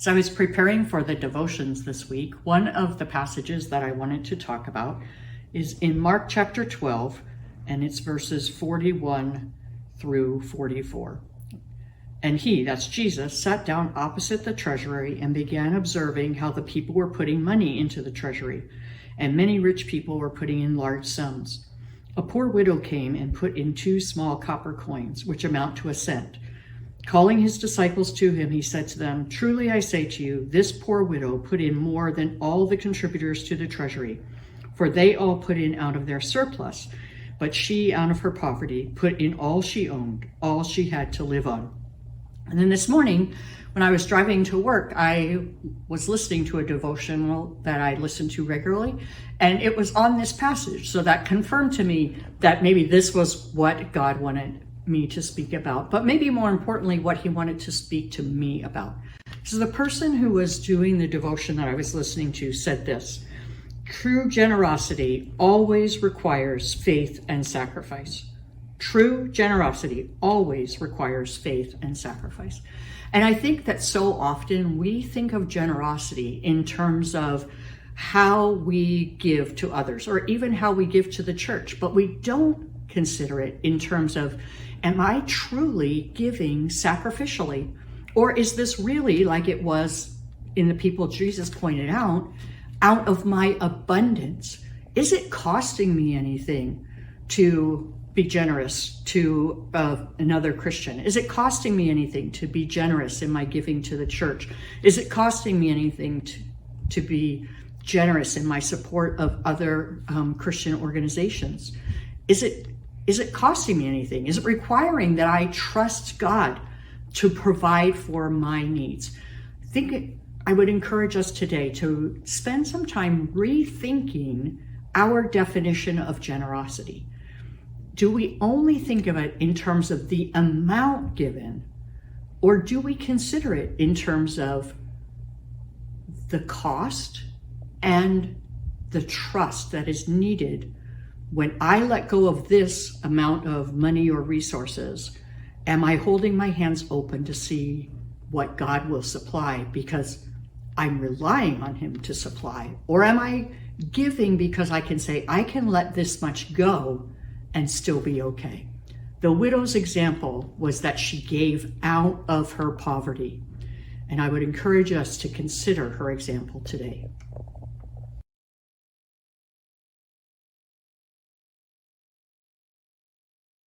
So I was preparing for the devotions this week. One of the passages that I wanted to talk about is in Mark chapter 12, and it's verses 41 through 44. And he, that's Jesus, sat down opposite the treasury and began observing how the people were putting money into the treasury, and many rich people were putting in large sums. A poor widow came and put in 2 small copper coins, which amount to a cent. Calling his disciples to him, he said to them, "Truly I say to you, this poor widow put in more than all the contributors to the treasury, for they all put in out of their surplus, but she, out of her poverty, put in all she owned, all she had to live on." And then this morning, when I was driving to work, I was listening to a devotional that I listen to regularly, and it was on this passage. So that confirmed to me that maybe this was what God wanted me to speak about, but maybe more importantly, what he wanted to speak to me about. So the person who was doing the devotion that I was listening to said this: "True generosity always requires faith and sacrifice." True generosity always requires faith and sacrifice. And I think that so often we think of generosity in terms of how we give to others, or even how we give to the church, but we don't consider it in terms of, am I truly giving sacrificially? Or is this really, like it was in the people Jesus pointed out of my abundance? Is it costing me anything to be generous to another Christian? Is it costing me anything to be generous in my giving to the church? Is it costing me anything to be generous in my support of other Christian organizations? Is it costing me anything? Is it requiring that I trust God to provide for my needs? I would encourage us today to spend some time rethinking our definition of generosity. Do we only think of it in terms of the amount given, or do we consider it in terms of the cost and the trust that is needed when I let go of this amount of money or resources? Am I holding my hands open to see what God will supply because I'm relying on him to supply? Or am I giving because I can say, I can let this much go and still be okay? The widow's example was that she gave out of her poverty. And I would encourage us to consider her example today.